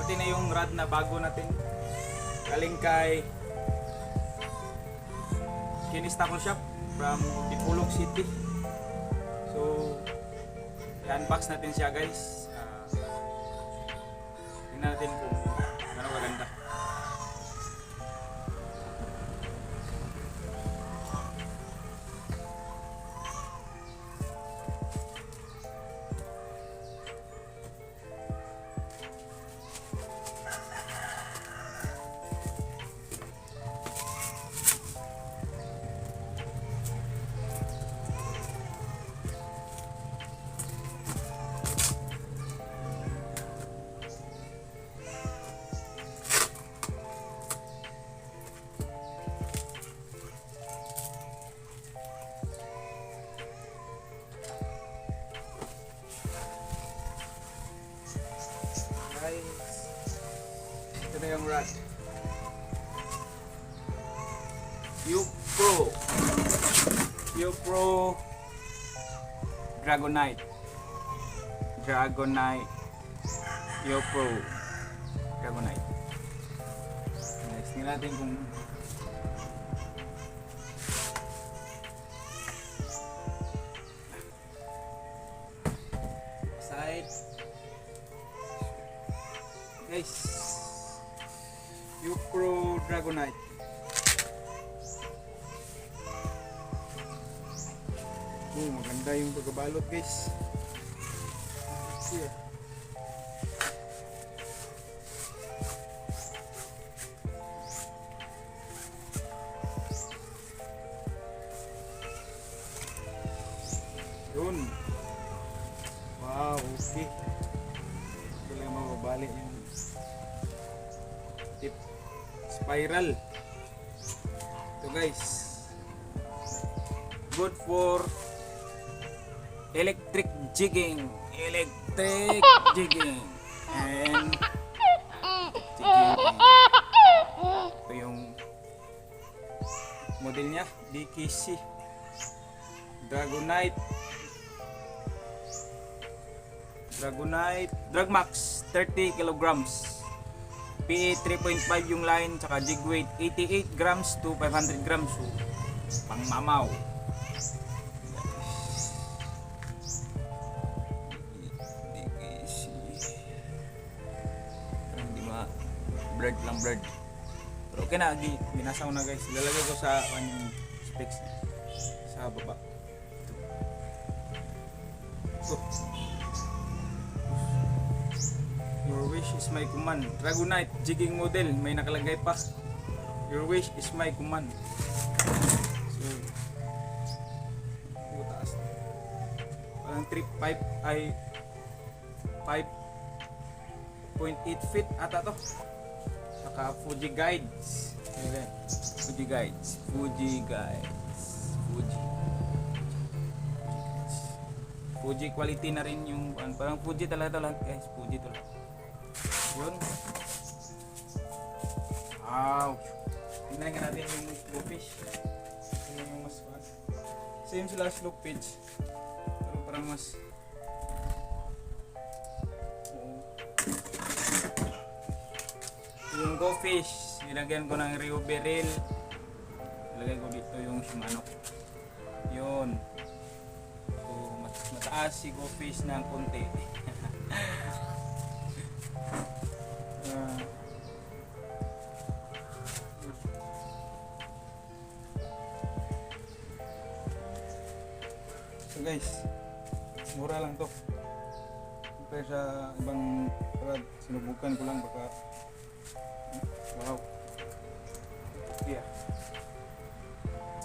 Pati na yung rod na bago natin. Galing kay Kinis Tackle Shop from Dipolog City. So, i-unbox natin siya guys. Tingnan natin kung ano maganda. Ito na yung rod. Upro Dragonite Upro Dragonite. Next, tingnan natin kung side guys. Upro Dragonite. Maganda yung pagkabalot guys. Here. Yun. Wow, okay. Ito lang mababali yung tip. Spiral. Ito guys. Good for electric jigging and jigging. Ito yung model niya, DKC Dragonite Dragmax 30 kilograms, PA 3.5 yung line, tsaka jig weight 88 grams to 500 grams. So, pang mamaw. Blurred lang, blurred. Pero okay na, binasa ko na guys. Ilalagay ko sa yung specs sa baba. So, your wish is my command. Dragonite jigging model, may nakalagay pa. Your wish is my command. So, taas. Parang 5.8 feet ata to. Saka Fuji guides. Okay. Fuji quality na rin yung parang Fuji talaga lahat guys. Fuji to lang. Yun. Wow. Tingnan nga natin yung slow fish. Tingnan yung mas same sila slow pitch. Pero parang mas yung go fish, nilagyan ko ng Rio Beril. Nilagay ko dito yung Shimano. Yun. So, mataas si go fish ng konti. So guys, mura lang to. Compare sa ibang parad, sinubukan ko lang baka. Wow. Yeah.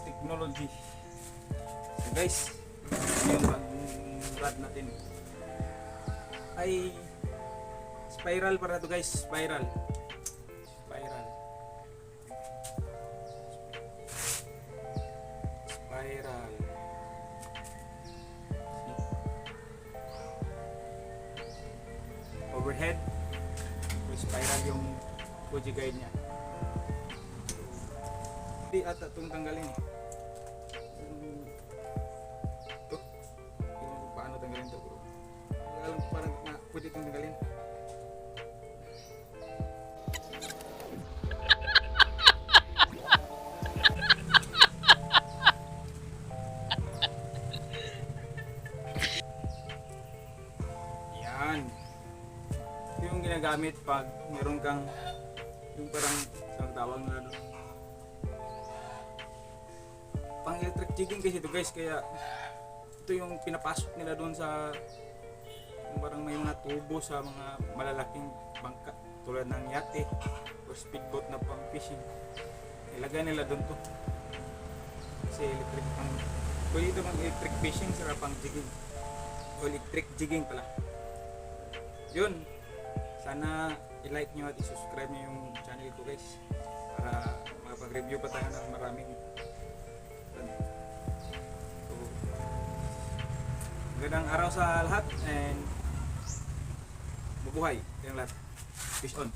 Technology. So guys, yung rod natin ay spiral para to guys, spiral. Overhead. Spiral yung Fuji guide niya. Hindi ata itong tanggalin eh. Ito. Paano tanggalin ito bro? Alam ko parang pwede itong tanggalin. yung ginagamit pag meron kang yung parang ang tawag na ano, pang electric jigging kasi ito guys, kaya ito yung pinapasok nila doon sa yung parang may mga tubo sa mga malalaking bangka tulad ng yate or speedboat na pang fishing, ilagay nila doon to kasi electric pang pwede ito mag electric fishing sa pang jigging o electric jigging pala. Yun, sana i-like nyo at i-subscribe nyo yung channel ko guys para makapag-review pa tayo ng maraming so, magandang araw sa lahat and mabuhay kayong lahat. Peace on.